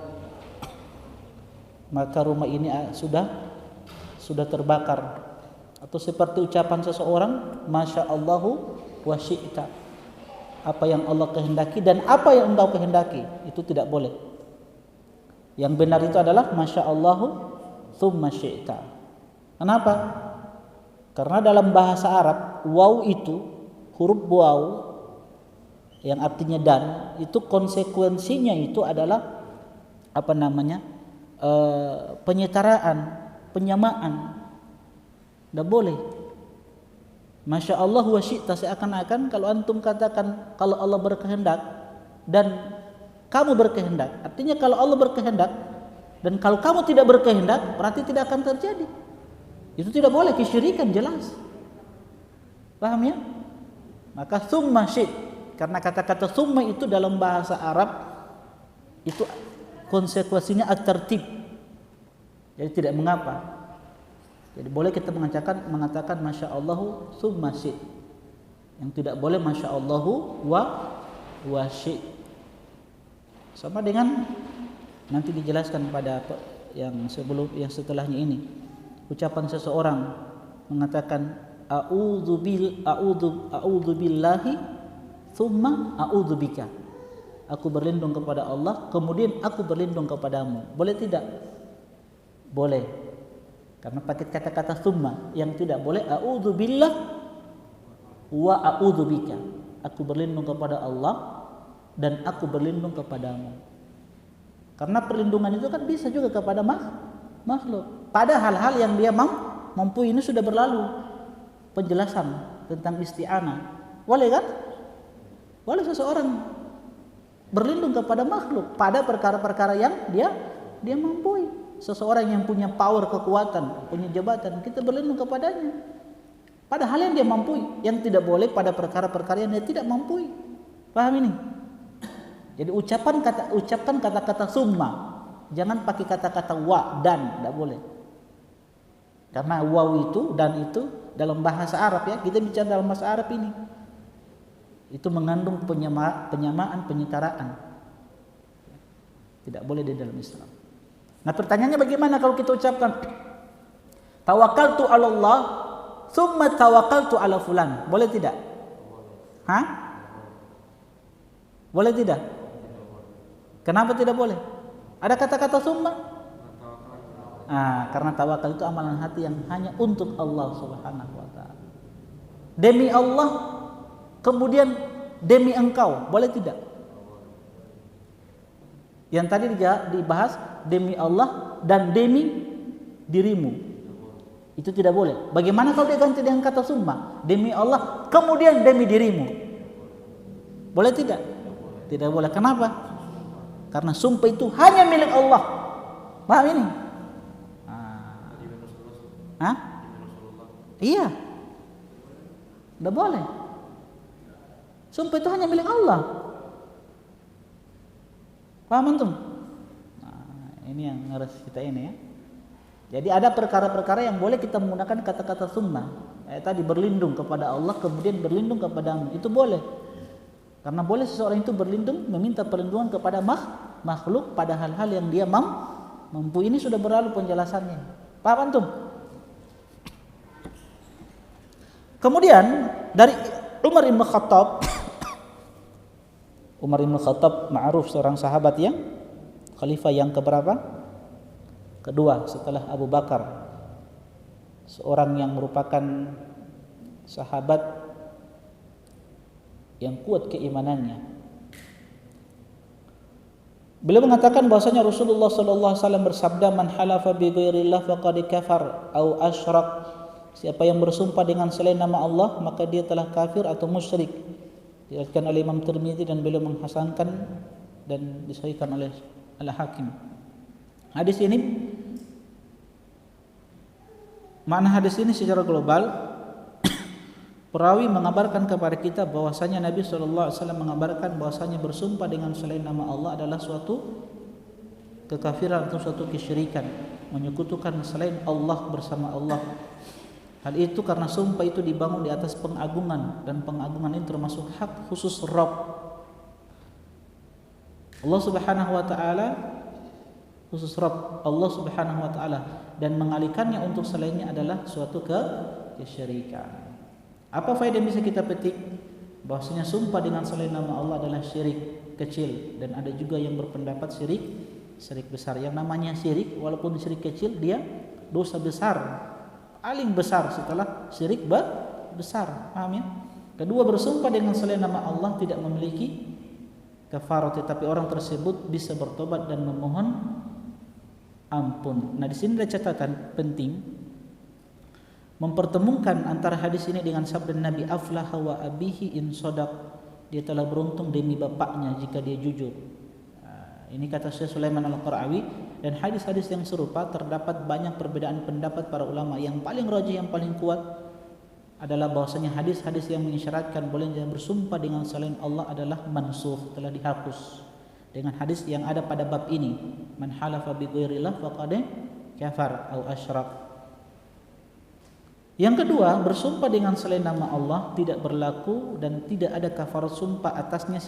maka rumah ini sudah terbakar. Atau seperti ucapan seseorang, Masya Allahu wa syi'ta, apa yang Allah kehendaki dan apa yang engkau kehendaki, itu tidak boleh. Yang benar itu adalah Masya Allahu thumma syi'ta. Kenapa? Karena dalam bahasa Arab, waw itu, huruf waw yang artinya dan, itu konsekuensinya itu adalah penyetaraan, penyamaan. Tidak boleh. Masya Allah wa syi'ta, seakan-akan kalau antum katakan kalau Allah berkehendak dan kamu berkehendak, artinya kalau Allah berkehendak dan kalau kamu tidak berkehendak berarti tidak akan terjadi. Itu tidak boleh, kesyirikan jelas. Paham ya? Maka thumma syi'ta, karena kata-kata thumma itu dalam bahasa Arab itu konsekuensinya at-tartib. Jadi tidak mengapa. Jadi boleh kita mengatakan Masya Allahu thumma syi'ta. Yang tidak boleh Masya Allahu wa syi'ta. Sama dengan nanti dijelaskan pada yang setelahnya ini. Ucapan seseorang mengatakan a'udzu billahi thumma a'udzu bika. Aku berlindung kepada Allah, kemudian aku berlindung kepadamu. Boleh tidak? Boleh. Karena pakai kata-kata thumma. Yang tidak boleh a'udzu billah wa a'udzu bika. Aku berlindung kepada Allah dan aku berlindung kepadamu. Karena perlindungan itu kan bisa juga kepada makhluk. Pada hal-hal yang dia mampu, ini sudah berlalu penjelasan tentang isti'anah. Boleh kan? Boleh seseorang berlindung kepada makhluk pada perkara-perkara yang dia mampu. Seseorang yang punya power, kekuatan, punya jabatan, kita berlindung kepadanya pada hal yang dia mampu. Yang tidak boleh pada perkara-perkara yang dia tidak mampu. Paham ini? Jadi ucapkan kata-kata summa, jangan pakai kata-kata wa dan, tidak boleh. Karena waw itu dan itu dalam bahasa Arab ya, kita bicara dalam bahasa Arab ini, itu mengandung penyamaan, penyetaraan. Tidak boleh di dalam Islam. Nah pertanyaannya bagaimana kalau kita ucapkan tawakkaltu 'ala Allah tsumma tawakkaltu 'ala fulan, boleh tidak? Hah? Boleh tidak? Kenapa tidak boleh? Ada kata-kata summa? Karena tawakal itu amalan hati yang hanya untuk Allah Subhanahu wa taala. Demi Allah, kemudian demi engkau, boleh tidak? Yang tadi dibahas demi Allah dan demi dirimu, itu tidak boleh. Bagaimana kalau dia ganti dengan kata summa? Demi Allah kemudian demi dirimu, boleh tidak? Tidak boleh. Kenapa? Karena sumpah itu hanya milik Allah. Paham ini? Iya, tidak boleh. Sumpah itu hanya milik Allah. Paham antum? Ini yang harus kita ini ya. Jadi ada perkara-perkara yang boleh kita menggunakan kata-kata summa. Tadi berlindung kepada Allah kemudian berlindung kepadamu, itu boleh. Karena boleh seseorang itu berlindung, meminta perlindungan kepada makhluk pada hal-hal yang dia mampu. Ini sudah berlalu penjelasannya. Paham antum? Kemudian dari Umar bin Khattab, ma'ruf seorang sahabat yang khalifah yang keberapa? Kedua setelah Abu Bakar. Seorang yang merupakan sahabat yang kuat keimanannya. Beliau mengatakan bahwasanya Rasulullah sallallahu alaihi wasallam bersabda, "Man halafa bi ghairillah faqad kafar au asyrak." Siapa yang bersumpah dengan selain nama Allah, maka dia telah kafir atau musyrik. Diriwayatkan oleh Imam Tirmidzi dan beliau menghasankan dan disahihkan oleh Al-Hakim. Hadis ini, makna hadis ini secara global, perawi mengabarkan kepada kita bahwasanya Nabi SAW mengabarkan bahwasanya bersumpah dengan selain nama Allah adalah suatu kekafiran atau suatu kesyirikan, menyekutukan selain Allah bersama Allah. Hal itu karena sumpah itu dibangun di atas pengagungan, dan pengagungan ini termasuk hak khusus Rabb. Allah Subhanahu wa taala khusus Rabb Allah Subhanahu wa taala, dan mengalihkannya untuk selainnya adalah suatu kesyirikan. Apa faedah yang bisa kita petik? Bahwasanya sumpah dengan selain nama Allah adalah syirik kecil, dan ada juga yang berpendapat syirik besar. Yang namanya syirik, walaupun syirik kecil, dia dosa besar, paling besar setelah syirik besar. Paham ya? Kedua, bersumpah dengan selain nama Allah tidak memiliki kafarah, tetapi orang tersebut bisa bertobat dan memohon ampun. Nah, di sini ada catatan penting, mempertemukan antara hadis ini dengan sabda Nabi, aflaha wa abihi in shadaq, dia telah beruntung demi bapaknya jika dia jujur. Ini kata Syekh Sulaiman Al-Qarawi, dan hadis-hadis yang serupa terdapat banyak perbedaan pendapat para ulama. Yang paling rajih, yang paling kuat adalah bahwasanya hadis-hadis yang mengisyaratkan bolehnya bersumpah dengan selain Allah adalah mansukh, telah dihapus dengan hadis yang ada pada bab ini, man halafa bi ghairillah faqad kafar atau asyrak. Yang kedua, bersumpah dengan selain nama Allah tidak berlaku dan tidak ada kafarat sumpah atasnya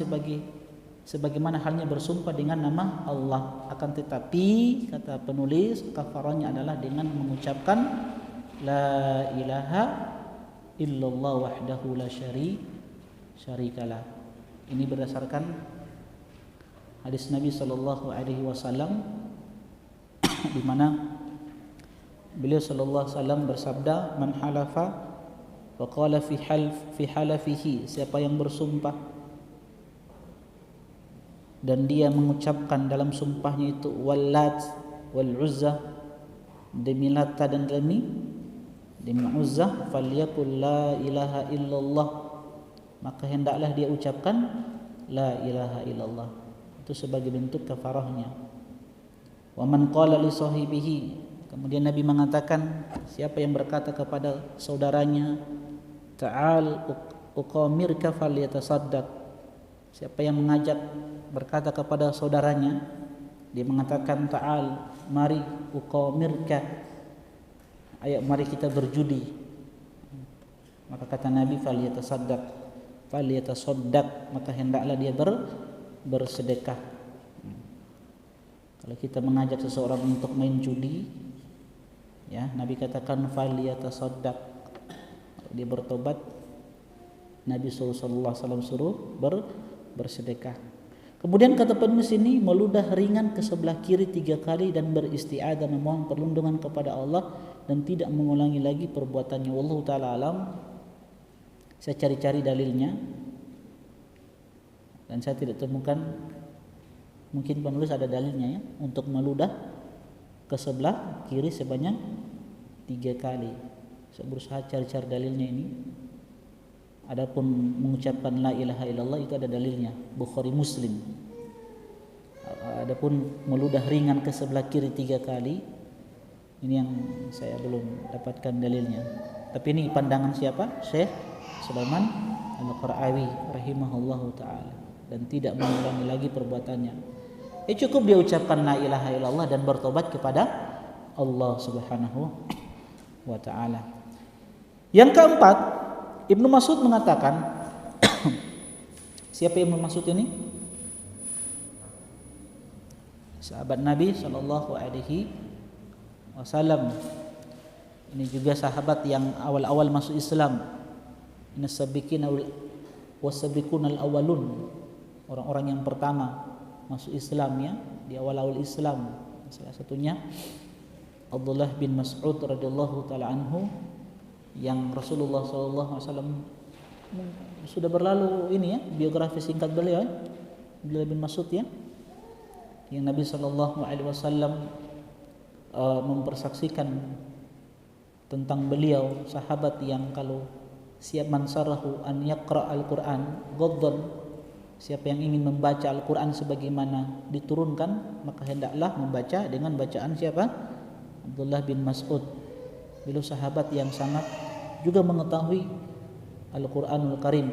sebagaimana halnya bersumpah dengan nama Allah. Akan tetapi kata penulis, kafarahnya adalah dengan mengucapkan la ilaha illallah wahdahu la syarikalah. Ini berdasarkan hadis Nabi sallallahu alaihi wasallam di mana beliau sallallahu alaihi wasallam bersabda, man halafa wa qala fi halafihi, siapa yang bersumpah dan dia mengucapkan dalam sumpahnya itu wallat wal uzza, demi Lata dan demi Uzzah, falyakul la ilaha illallah, maka hendaklah dia ucapkan la ilaha illallah. Itu sebagai bentuk kafarahnya. Wa man qala li sahibihi, kemudian Nabi mengatakan, siapa yang berkata kepada saudaranya, ta'al uqamirka falyatasaddaq, siapa yang mengajak berkata kepada saudaranya, dia mengatakan ta'al, mari uqamirka, ayo mari kita berjudi, maka kata Nabi falyatasaddaq, maka hendaklah dia bersedekah. Kalau kita mengajak seseorang untuk main judi, ya, Nabi katakan falyatasaddaq, dia bertobat, Nabi sallallahu alaihi wasallam suruh bersedekah. Kemudian kata penulis ini, meludah ringan ke sebelah kiri 3 kali dan beristi'adzah, memohon perlindungan kepada Allah dan tidak mengulangi lagi perbuatannya. Wallahu taala alam. Saya cari-cari dalilnya dan saya tidak temukan. Mungkin penulis ada dalilnya ya, untuk meludah ke sebelah kiri sebanyak 3 kali. Saya berusaha cari-cari dalilnya ini. Adapun mengucapkan la ilaha illallah itu ada dalilnya, Bukhari Muslim. Adapun meludah ringan ke sebelah kiri 3 kali, ini yang saya belum dapatkan dalilnya. Tapi ini pandangan siapa? Syekh Sulaiman Al-Qarawi rahimahullahu taala, dan tidak mengulangi lagi perbuatannya. Cukup dia ucapkan la ilaha illallah dan bertobat kepada Allah Subhanahu wa taala. Yang keempat, Ibnu Mas'ud mengatakan, siapa Ibnu Mas'ud ini? Sahabat Nabi sallallahu alaihi wasallam. Ini juga sahabat yang awal-awal masuk Islam. Inasabiqina wasabiqun al-awwalun. Orang-orang yang pertama masuk Islam ya, di awal-awal Islam. Salah satunya Abdullah bin Mas'ud radhiyallahu taala anhu, yang Rasulullah SAW sudah berlalu ini ya, biografi singkat beliau, Abdullah bin Mas'ud ya, yang Nabi SAW mempersaksikan tentang beliau, sahabat yang kalau siap mansarahu an yaqra al-Quran ghaddan, siapa yang ingin membaca Al-Quran sebagaimana diturunkan, maka hendaklah membaca dengan bacaan siapa? Abdullah bin Mas'ud. Beliau sahabat yang sangat juga mengetahui Al-Quranul Karim,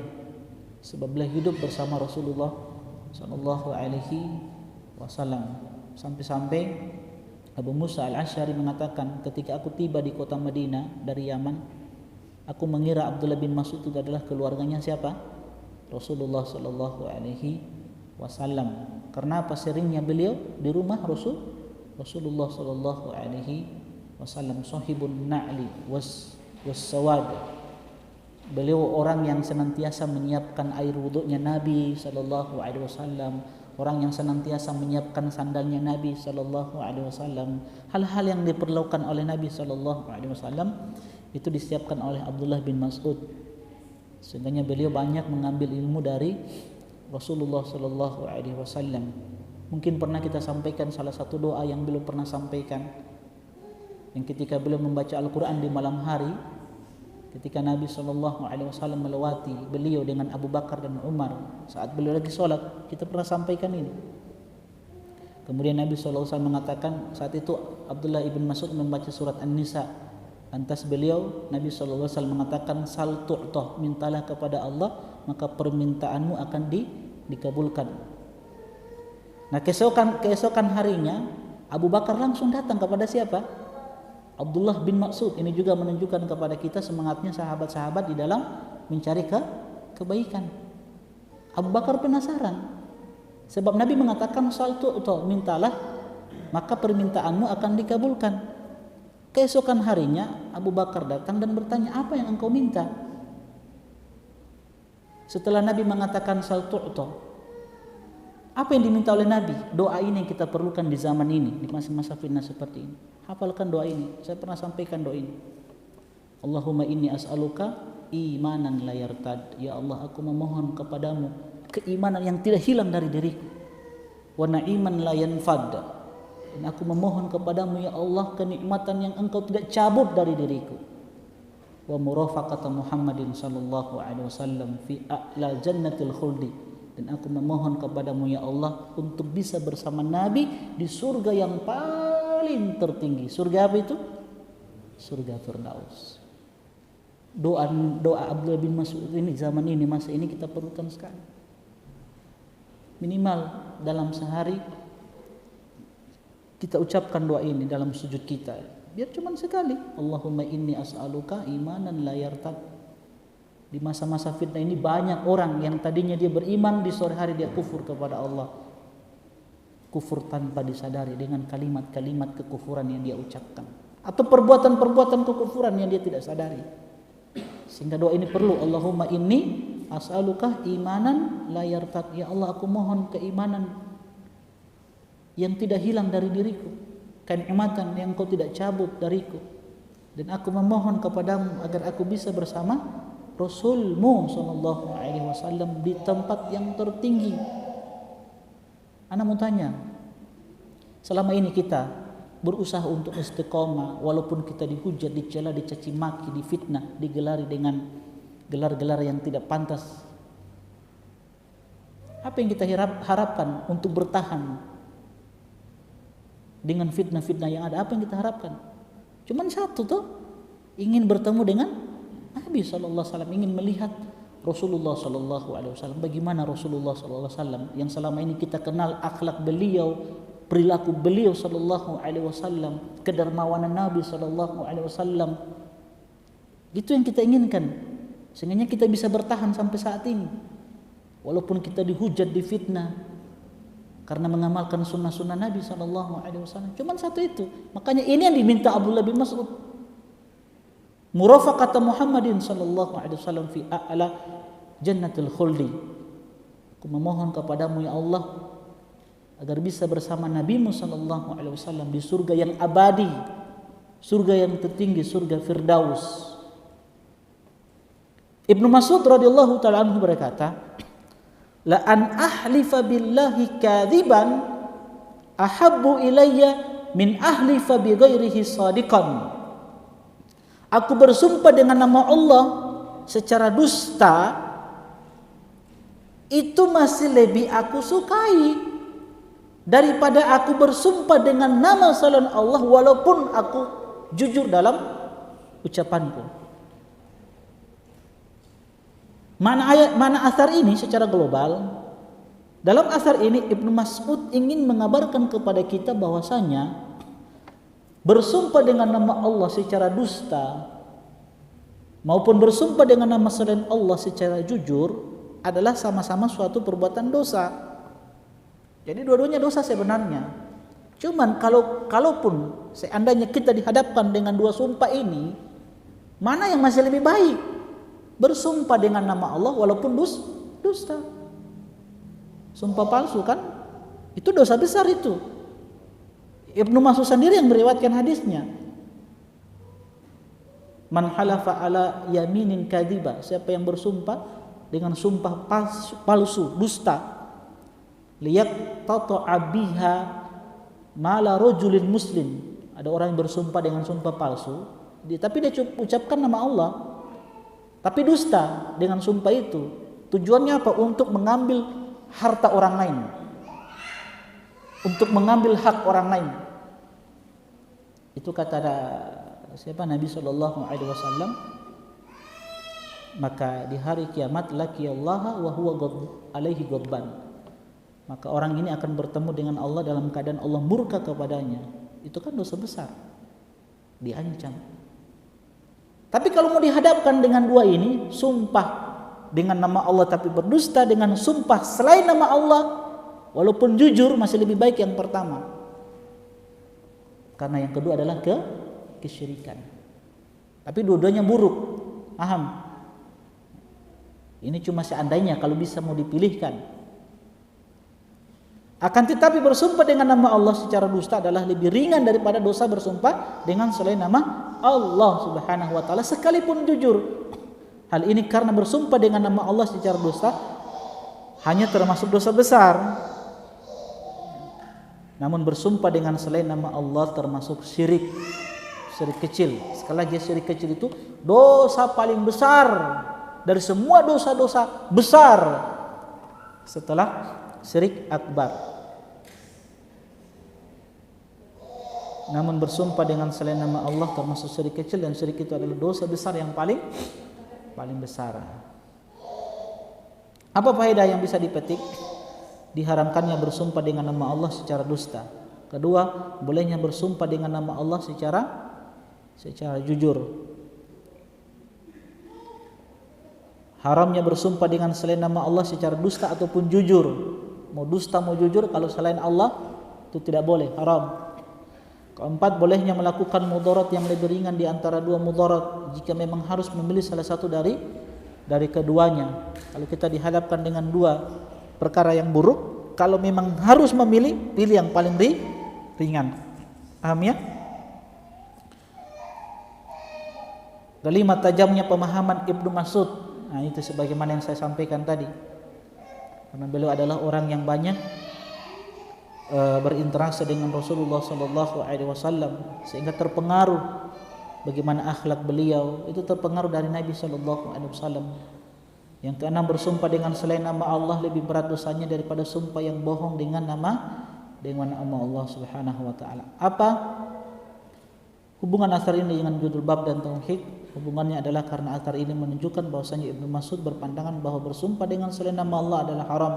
sebab beliau hidup bersama Rasulullah sallallahu alaihi wasallam. Sampai-sampai Abu Musa Al-Asy'ari mengatakan, ketika aku tiba di kota Madinah dari Yaman, aku mengira Abdullah bin Mas'ud itu adalah keluarganya siapa? Rasulullah sallallahu alaihi wasallam. Karena apa? Seringnya beliau di rumah Rasulullah sallallahu alaihi wasallam sahibun na'li was-sawad. Beliau orang yang senantiasa menyiapkan air wuduknya Nabi sallallahu alaihi wasallam, orang yang senantiasa menyiapkan sandalnya Nabi sallallahu alaihi wasallam. Hal-hal yang diperlukan oleh Nabi sallallahu alaihi wasallam itu disiapkan oleh Abdullah bin Mas'ud. Sehingga beliau banyak mengambil ilmu dari Rasulullah sallallahu alaihi wasallam. Mungkin pernah kita sampaikan salah satu doa yang beliau pernah sampaikan, yang ketika beliau membaca Al-Quran di malam hari, ketika Nabi sallallahu alaihi wasallam melewati beliau dengan Abu Bakar dan Umar saat beliau lagi sholat, kita pernah sampaikan ini. Kemudian Nabi sallallahu alaihi wasallam mengatakan, saat itu Abdullah ibn Mas'ud membaca surat An-Nisa. Lantas beliau, Nabi sallallahu alaihi wasallam mengatakan, sal tu'tah, mintalah kepada Allah maka permintaanmu akan dikabulkan. Nah, keesokan harinya Abu Bakar langsung datang kepada siapa? Abdullah bin Mas'ud. Ini juga menunjukkan kepada kita semangatnya sahabat-sahabat di dalam mencari kebaikan. Abu Bakar penasaran, sebab Nabi mengatakan saltu atau mintalah maka permintaanmu akan dikabulkan. Keesokan harinya Abu Bakar datang dan bertanya, apa yang engkau minta? Setelah Nabi mengatakan saltu atau, apa yang diminta oleh Nabi? Doa ini yang kita perlukan di zaman ini, di masa-masa fitnah seperti ini. Hafalkan doa ini. Saya pernah sampaikan doa ini. Allahumma inni as'aluka imanan la yartad. Ya Allah, aku memohon kepadamu keimanan yang tidak hilang dari diriku. Wa na'iman la yanfad. Dan aku memohon kepadamu ya Allah kenikmatan yang engkau tidak cabut dari diriku. Wa murafaqata Muhammadin sallallahu alaihi wasallam fi a'la jannatil khuldi. Dan aku memohon kepadamu ya Allah untuk bisa bersama Nabi di surga yang paling tertinggi. Surga apa itu? Surga Firdaus. Doa Abdullah bin Mas'ud ini zaman ini, masa ini kita perlukan sekali. Minimal dalam sehari kita ucapkan doa ini dalam sujud kita. Biar cuma sekali. Allahumma inni as'aluka imanan la yartab. Di masa-masa fitnah ini banyak orang yang tadinya dia beriman, di sore hari dia kufur kepada Allah. Kufur tanpa disadari dengan kalimat-kalimat kekufuran yang dia ucapkan, atau perbuatan-perbuatan kekufuran yang dia tidak sadari. Sehingga doa ini perlu. Allahumma inni as'aluka imanan la yartad. Ya Allah, aku mohon keimanan yang tidak hilang dari diriku, kenikmatan yang Kau tidak cabut dariku. Dan aku memohon kepadamu agar aku bisa bersama Rasulmu sallallahu alaihi wasallam di tempat yang tertinggi. Ana mau tanya, selama ini kita berusaha untuk istiqomah walaupun kita dihujat, dicela, dicaci maki, difitnah, digelari dengan gelar-gelar yang tidak pantas. Apa yang kita harapkan untuk bertahan dengan fitnah-fitnah yang ada? Apa yang kita harapkan? Cuman satu tuh, ingin bertemu dengan Nabi sallallahu alaihi wasallam, ingin melihat Rasulullah sallallahu alaihi wasallam. Bagaimana Rasulullah sallallahu alaihi wasallam yang selama ini kita kenal akhlak beliau, perilaku beliau sallallahu alaihi wasallam, kedermawanan Nabi sallallahu alaihi wasallam. Itu yang kita inginkan. Sehingga kita bisa bertahan sampai saat ini. Walaupun kita dihujat, difitnah karena mengamalkan sunnah-sunnah Nabi sallallahu alaihi wasallam. Cuman satu itu. Makanya ini yang diminta Abdullah bin Mas'ud. Murafaqata Muhammadin sallallahu alaihi wasallam fi a'la jannatil khuldi. Aku memohon kepadamu ya Allah agar bisa bersama Nabimu sallallahu alaihi wasallam di surga yang abadi, surga yang tertinggi, surga Firdaus. Ibnu Mas'ud radhiyallahu taala anhu berkata, la an ahlifa billahi kadziban ahabbu ilayya min ahlifa bi ghairihi shadiqan. Aku bersumpah dengan nama Allah secara dusta, itu masih lebih aku sukai daripada aku bersumpah dengan nama selain Allah walaupun aku jujur dalam ucapanku. Mana asar ini secara global? Dalam asar ini Ibnu Mas'ud ingin mengabarkan kepada kita bahwasanya bersumpah dengan nama Allah secara dusta maupun bersumpah dengan nama selain Allah secara jujur adalah sama-sama suatu perbuatan dosa. Jadi dua-duanya dosa sebenarnya. Cuman kalaupun seandainya kita dihadapkan dengan dua sumpah ini, mana yang masih lebih baik? Bersumpah dengan nama Allah walaupun dusta. Sumpah palsu kan? Itu dosa besar itu. Ibnu Mas'ud sendiri yang meriwayatkan hadisnya. Man halafa ala yaminin kadhiba, siapa yang bersumpah dengan sumpah palsu, dusta, liyaqtata'a biha mala rajulin muslim. Ada orang yang bersumpah dengan sumpah palsu, tapi dia ucapkan nama Allah, tapi dusta dengan sumpah itu. Tujuannya apa? Untuk mengambil harta orang lain, untuk mengambil hak orang lain. Itu kata siapa? Nabi SAW. Maka di hari kiamat laqiyallaha wa huwa alaihi ghadban. Maka orang ini akan bertemu dengan Allah dalam keadaan Allah murka kepadanya. Itu kan dosa besar, diancam. Tapi kalau mau dihadapkan dengan dua ini, sumpah dengan nama Allah tapi berdusta, dengan sumpah selain nama Allah walaupun jujur, masih lebih baik yang pertama. Karena yang kedua adalah kesyirikan. Tapi dua-duanya buruk. Paham? Ini cuma seandainya kalau bisa mau dipilihkan. Akan tetapi bersumpah dengan nama Allah secara dusta adalah lebih ringan daripada dosa bersumpah dengan selain nama Allah Subhanahu wa taala sekalipun jujur. Hal ini karena bersumpah dengan nama Allah secara dusta hanya termasuk dosa besar. Namun bersumpah dengan selain nama Allah termasuk syirik kecil. Sekali lagi, syirik kecil itu dosa paling besar dari semua dosa-dosa besar setelah syirik akbar. Namun bersumpah dengan selain nama Allah termasuk syirik kecil, dan syirik itu adalah dosa besar yang paling besar. Apa faedah yang bisa dipetik? Diharamkannya bersumpah dengan nama Allah secara dusta. Kedua, bolehnya bersumpah dengan nama Allah secara jujur. Haramnya bersumpah dengan selain nama Allah secara dusta ataupun jujur. Mau dusta mau jujur, kalau selain Allah itu tidak boleh, haram. Keempat, bolehnya melakukan mudarat yang lebih ringan di antara dua mudarat jika memang harus memilih salah satu dari keduanya. Kalau kita dihadapkan dengan dua perkara yang buruk, kalau memang harus memilih, pilih yang paling ringan. Paham ya? Kelima, tajamnya pemahaman Ibnu Mas'ud. Nah, itu sebagaimana yang saya sampaikan tadi. Karena beliau adalah orang yang banyak berinteraksi dengan Rasulullah SAW, sehingga terpengaruh bagaimana akhlak beliau, itu terpengaruh dari Nabi SAW. Yang keenam, bersumpah dengan selain nama Allah lebih berat dosanya daripada sumpah yang bohong dengan nama Allah Subhanahu wa taala. Apa hubungan asar ini dengan judul bab dan tauhid? Hubungannya adalah karena asar ini menunjukkan bahwasanya Ibnu Mas'ud berpandangan bahwa bersumpah dengan selain nama Allah adalah haram.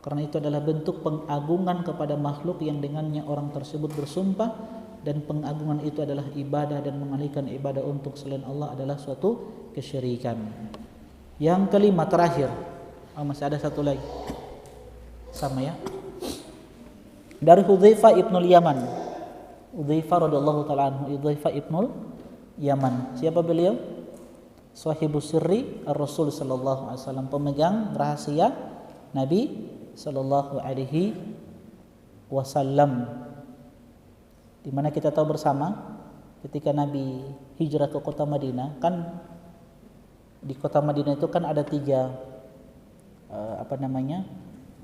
Karena itu adalah bentuk pengagungan kepada makhluk yang dengannya orang tersebut bersumpah, dan pengagungan itu adalah ibadah, dan mengalihkan ibadah untuk selain Allah adalah suatu kesyirikan. Yang kelima, terakhir, masih ada satu lagi, sama ya, dari Hudzaifah ibnul Yaman. Hudzaifah radhiyallahu taala anhu, Hudzaifah ibnul Yaman. Siapa beliau? Sahibus sirri ar-Rasul sallallahu alaihi wasallam, pemegang rahasia Nabi sallallahu alaihi wasallam. Di mana kita tahu bersama ketika Nabi hijrah ke kota Madinah, kan di kota Madinah itu kan ada tiga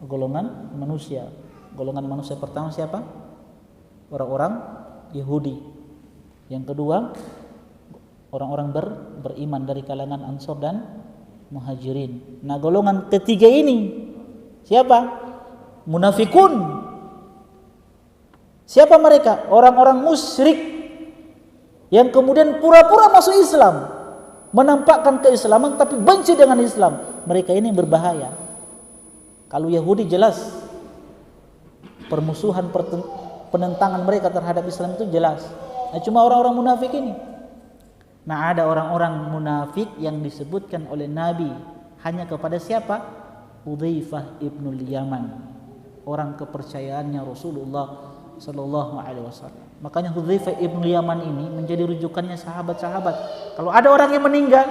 golongan manusia. Golongan manusia pertama siapa? Orang-orang Yahudi. Yang kedua, orang-orang beriman dari kalangan Ansor dan Muhajirin. Nah, golongan ketiga ini siapa? Munafikun. Siapa mereka? Orang-orang musyrik yang kemudian pura-pura masuk Islam, menampakkan keislaman tapi benci dengan Islam. Mereka ini berbahaya. Kalau Yahudi jelas permusuhan, penentangan mereka terhadap Islam itu jelas. Nah, cuma orang-orang munafik ini. Nah, ada orang-orang munafik yang disebutkan oleh Nabi hanya kepada siapa? Hudzaifah ibnul Yaman, orang kepercayaannya Rasulullah sallallahu alaihi wasallam. Makanya Hudzaifah ibn Yaman ini menjadi rujukannya sahabat-sahabat. Kalau ada orang yang meninggal,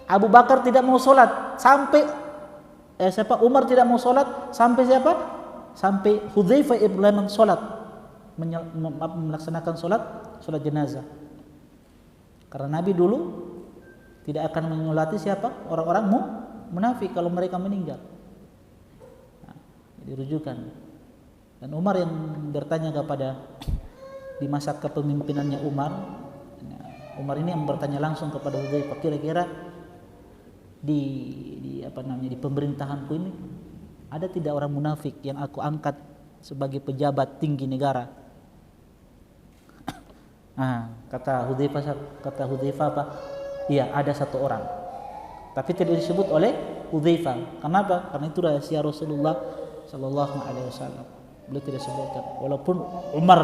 Abu Bakar tidak mau sholat sampai Umar tidak mau sholat sampai siapa? Sampai Hudzaifah ibn Yaman sholat, melaksanakan sholat jenazah. Karena Nabi dulu tidak akan menyolati siapa? Orang-orang munafik kalau mereka meninggal. Nah, jadi rujukan. Dan Umar yang bertanya kepada di masa kepemimpinannya Umar ini yang bertanya langsung kepada Hudzaifah, kira-kira di pemerintahanku ini ada tidak orang munafik yang aku angkat sebagai pejabat tinggi negara? Kata Hudzaifah apa? Iya, ada satu orang. Tapi tidak disebut oleh Hudzaifah. Kenapa? Karena itu rahasia Rasulullah sallallahu alaihi wasallam. Beliau tidak sebutkan. Walaupun Umar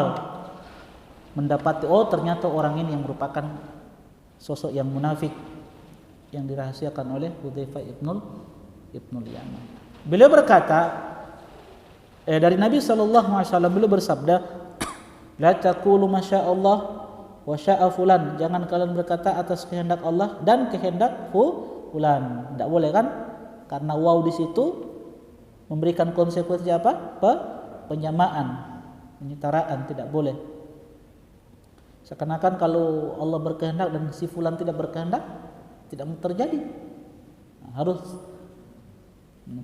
mendapati ternyata orang ini yang merupakan sosok yang munafik yang dirahasiakan oleh Hudzaifah ibnul Yaman. Beliau berkata dari Nabi sallallahu alaihi wasallam, beliau bersabda, la taqulu masya Allah wa sya'a fulan. Jangan kalian berkata atas kehendak Allah dan kehendak fulan. Tidak boleh kan? Karena waw di situ memberikan konsekuensi apa? Penyamaan, penyetaraan, tidak boleh. Seakan-akan kalau Allah berkehendak dan si fulan tidak berkehendak, tidak terjadi. Harus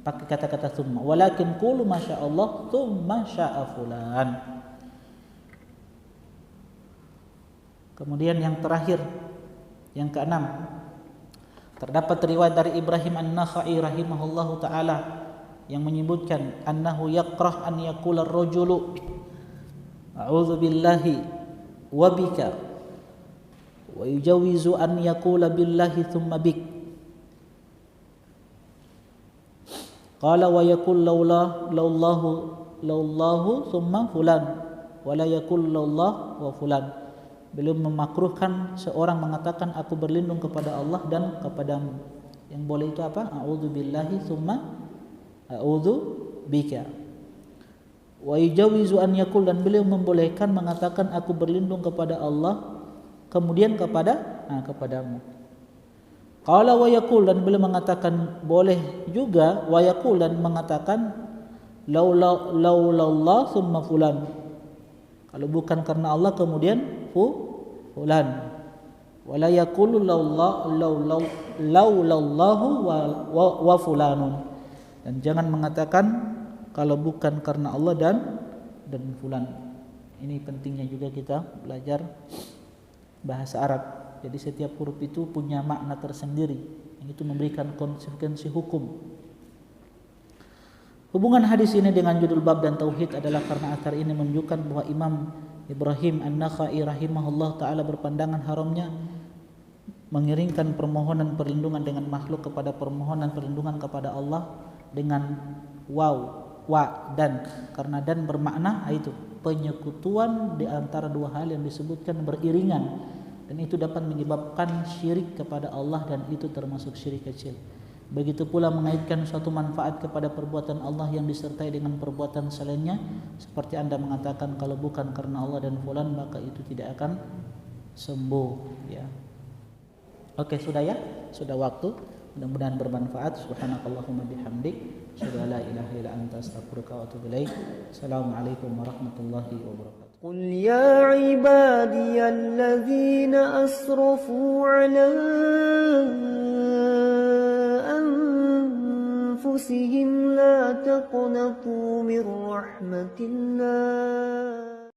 pakai kata-kata tsumma. Walakin qulu masya Allah tsumma sya'a fulan. Kemudian yang terakhir, yang keenam, terdapat riwayat dari Ibrahim An-Nakhai rahimahullahu taala yang menyebutkan annahu yakrah an yaqula ar-rajulu a'udzu billahi wa bika wa yujawizu an yaqula billahi thumma bik. Qala wa yaqul laulahu thumma fulan wa la yaqul laullah wa fulan. Beliau memakruhkan seorang mengatakan aku berlindung kepada Allah dan kepadamu. Yang boleh itu apa? A'udzu billahi thumma a'udzu bika. Wa yujawizu an yaqul, dan beliau membolehkan mengatakan aku berlindung kepada Allah kemudian kepadamu. Qala wa yaqul, dan beliau mengatakan boleh juga wa yaqul, dan mengatakan laulallah summa fulan. Kalau bukan karena Allah kemudian fulan. Wala yaqulu laulallahu wa fulanun. Dan jangan mengatakan kalau bukan karena Allah dan fulan. Ini pentingnya juga kita belajar bahasa Arab. Jadi setiap huruf itu punya makna tersendiri, yang itu memberikan konsekuensi hukum. Hubungan hadis ini dengan judul bab dan tauhid adalah karena athar ini menunjukkan bahwa Imam Ibrahim An-Nakhai rahimahullah ta'ala berpandangan haramnya mengiringkan permohonan perlindungan dengan makhluk kepada permohonan perlindungan kepada Allah dengan wa dan, karena dan bermakna itu penyekutuan di antara dua hal yang disebutkan beriringan, dan itu dapat menyebabkan syirik kepada Allah, dan itu termasuk syirik kecil. Begitu pula mengaitkan suatu manfaat kepada perbuatan Allah yang disertai dengan perbuatan selainnya, seperti Anda mengatakan kalau bukan karena Allah dan fulan maka itu tidak akan sembuh, ya. Oke, sudah ya, sudah waktu. Mudah-mudahan bermanfaat. Subhanakallahumma bihamdik, asyhadu an la ilaha illa anta, astaghfiruka wa atubu ilaik. Assalamualaikum warahmatullahi wabarakatuh. قل يا عبادي الذين أسرفوا على أنفسهم لا تقنطوا من رحمة الله